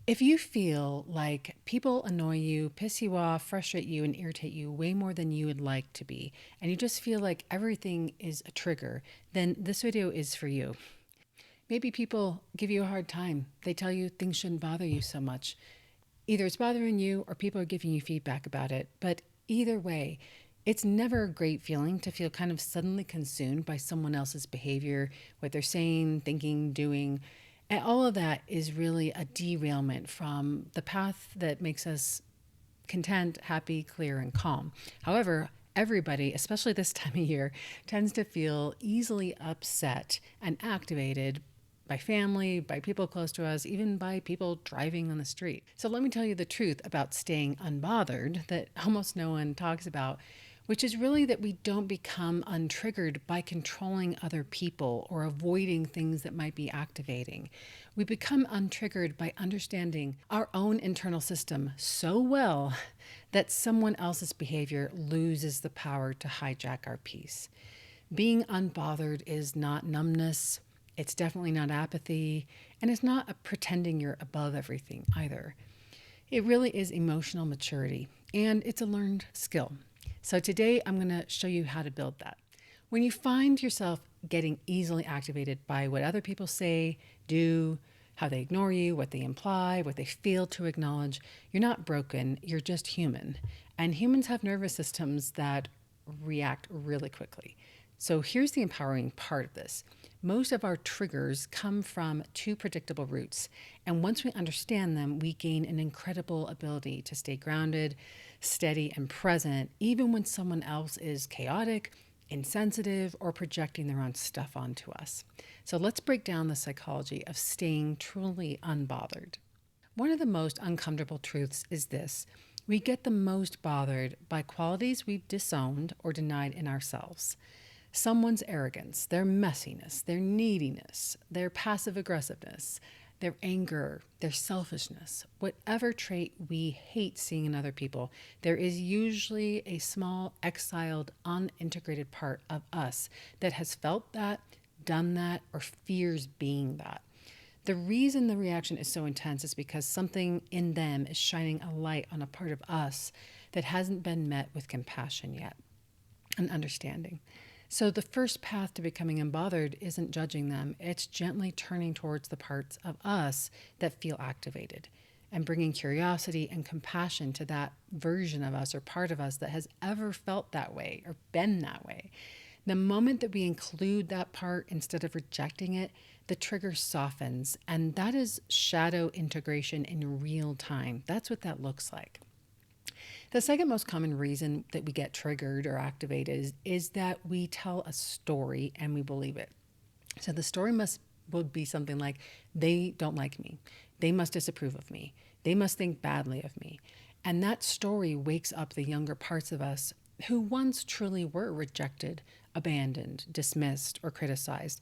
If you feel like people annoy you, piss you off, frustrate you, and irritate you way more than you would like to be, and you just feel like everything is a trigger, then this video is for you. Maybe people give you a hard time. They tell you things shouldn't bother you so much. Either it's bothering you or people are giving you feedback about it. But either way, it's never a great feeling to feel kind of suddenly consumed by someone else's behavior, what they're saying, thinking, doing. And all of that is really a derailment from the path that makes us content, happy, clear, and calm. However, everybody, especially this time of year, tends to feel easily upset and activated by family, by people close to us, even by people driving on the street. So let me tell you the truth about staying unbothered that almost no one talks about, which is really that we don't become untriggered by controlling other people or avoiding things that might be activating. We become untriggered by understanding our own internal system so well that someone else's behavior loses the power to hijack our peace. Being unbothered is not numbness. It's definitely not apathy, and it's not a pretending you're above everything either. It really is emotional maturity, and it's a learned skill. So today I'm going to show you how to build that. When you find yourself getting easily activated by what other people say, do, how they ignore you, what they imply, what they fail to acknowledge, you're not broken, you're just human. And humans have nervous systems that react really quickly. So here's the empowering part of this. Most of our triggers come from two predictable roots. And once we understand them, we gain an incredible ability to stay grounded, steady, and present, even when someone else is chaotic, insensitive, or projecting their own stuff onto us. So let's break down the psychology of staying truly unbothered. One of the most uncomfortable truths is this: we get the most bothered by qualities we've disowned or denied in ourselves. Someone's arrogance, their messiness, their neediness, their passive aggressiveness, their anger, their selfishness, whatever trait we hate seeing in other people, there is usually a small, exiled, unintegrated part of us that has felt that, done that, or fears being that. The reason the reaction is so intense is because something in them is shining a light on a part of us that hasn't been met with compassion yet and understanding. So the first path to becoming unbothered isn't judging them. It's gently turning towards the parts of us that feel activated and bringing curiosity and compassion to that version of us or part of us that has ever felt that way or been that way. The moment that we include that part instead of rejecting it, the trigger softens, and that is shadow integration in real time. That's what that looks like. The second most common reason that we get triggered or activated is that we tell a story and we believe it. So the story would be something like, they don't like me. They must disapprove of me. They must think badly of me. And that story wakes up the younger parts of us who once truly were rejected, abandoned, dismissed, or criticized.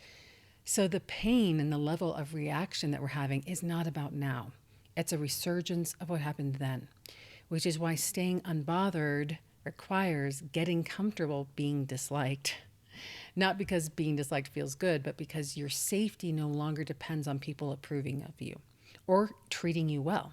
So the pain and the level of reaction that we're having is not about now. It's a resurgence of what happened then, which is why staying unbothered requires getting comfortable being disliked. Not because being disliked feels good, but because your safety no longer depends on people approving of you or treating you well.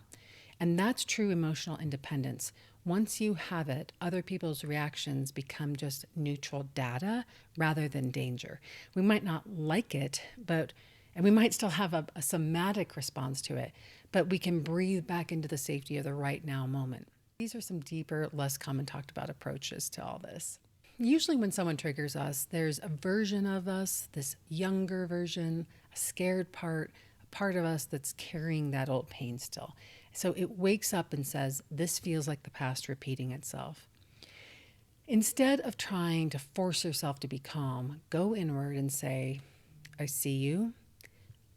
And that's true emotional independence. Once you have it, other people's reactions become just neutral data rather than danger. We might not like it, and we might still have a somatic response to it, but we can breathe back into the safety of the right now moment. These are some deeper, less common talked about approaches to all this. Usually when someone triggers us, there's a version of us, this younger version, a scared part, a part of us that's carrying that old pain still. So it wakes up and says, this feels like the past repeating itself. Instead of trying to force yourself to be calm, go inward and say, I see you.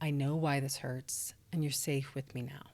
I know why this hurts, and you're safe with me now.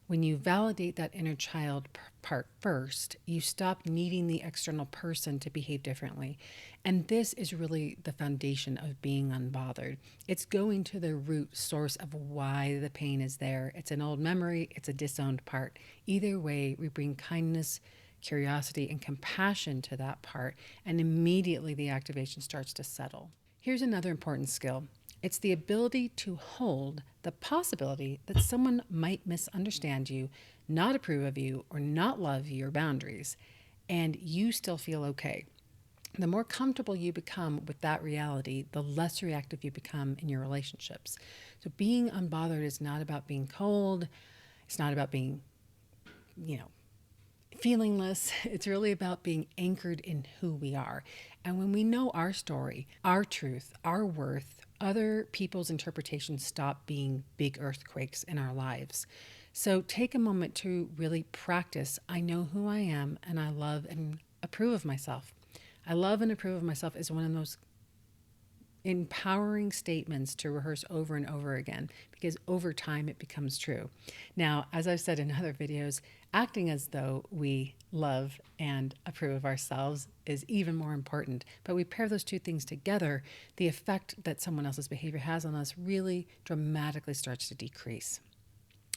When you validate that inner child part first, you stop needing the external person to behave differently. And this is really the foundation of being unbothered. It's going to the root source of why the pain is there. It's an old memory, it's a disowned part. Either way, we bring kindness, curiosity, and compassion to that part, and immediately the activation starts to settle. Here's another important skill. It's the ability to hold the possibility that someone might misunderstand you, not approve of you, or not love your boundaries, and you still feel okay. The more comfortable you become with that reality, the less reactive you become in your relationships. So being unbothered is not about being cold. It's not about being, you know, feelingless. It's really about being anchored in who we are. And when we know our story, our truth, our worth, other people's interpretations stop being big earthquakes in our lives. So take a moment to really practice. I know who I am and I love and approve of myself. I love and approve of myself is one of those empowering statements to rehearse over and over again, because over time it becomes true. Now, as I've said in other videos, acting as though we love and approve of ourselves is even more important. But we pair those two things together, the effect that someone else's behavior has on us really dramatically starts to decrease.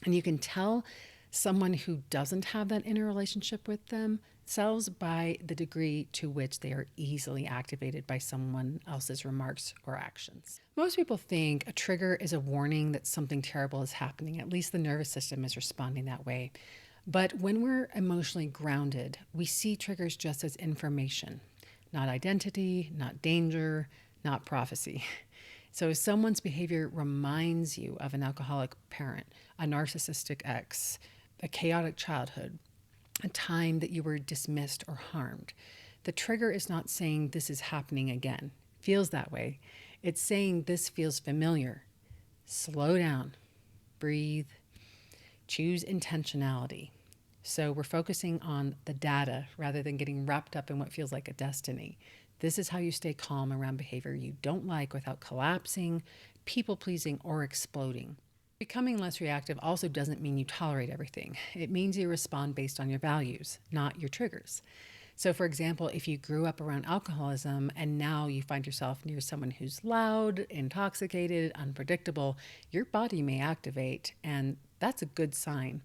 And you can tell someone who doesn't have that inner relationship with themselves by the degree to which they are easily activated by someone else's remarks or actions. Most people think a trigger is a warning that something terrible is happening. At least the nervous system is responding that way. But when we're emotionally grounded, we see triggers just as information, not identity, not danger, not prophecy. So if someone's behavior reminds you of an alcoholic parent, a narcissistic ex, a chaotic childhood, a time that you were dismissed or harmed, the trigger is not saying this is happening again. It feels that way. It's saying this feels familiar. Slow down, breathe, choose intentionality. So we're focusing on the data rather than getting wrapped up in what feels like a destiny. This is how you stay calm around behavior you don't like without collapsing, people-pleasing, or exploding. Becoming less reactive also doesn't mean you tolerate everything. It means you respond based on your values, not your triggers. So for example, if you grew up around alcoholism and now you find yourself near someone who's loud, intoxicated, unpredictable, your body may activate, and that's a good sign.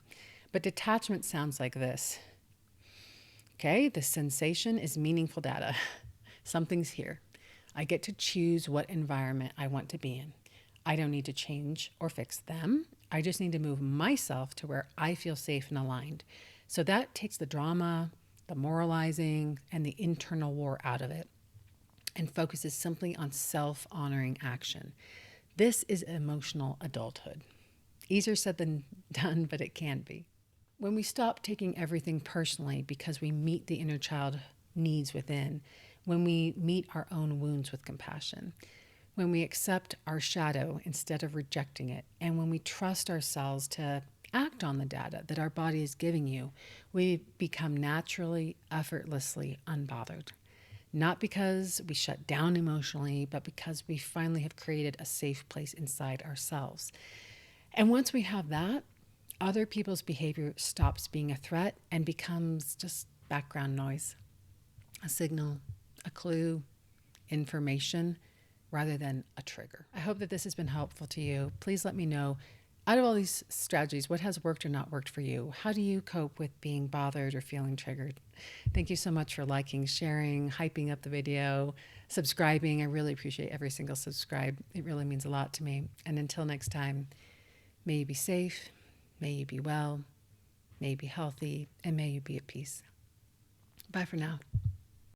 But detachment sounds like this. Okay, the sensation is meaningful data. Something's here. I get to choose what environment I want to be in. I don't need to change or fix them. I just need to move myself to where I feel safe and aligned. So that takes the drama, the moralizing, and the internal war out of it and focuses simply on self-honoring action. This is emotional adulthood. Easier said than done, but it can be. When we stop taking everything personally because we meet the inner child needs within, when we meet our own wounds with compassion, when we accept our shadow instead of rejecting it, and when we trust ourselves to act on the data that our body is giving you, we become naturally, effortlessly unbothered. Not because we shut down emotionally, but because we finally have created a safe place inside ourselves. And once we have that, other people's behavior stops being a threat and becomes just background noise, a signal, a clue, information, rather than a trigger. I hope that this has been helpful to you. Please let me know, out of all these strategies, what has worked or not worked for you? How do you cope with being bothered or feeling triggered? Thank you so much for liking, sharing, hyping up the video, subscribing. I really appreciate every single subscribe. It really means a lot to me. And until next time, may you be safe, may you be well, may you be healthy, and may you be at peace. Bye for now.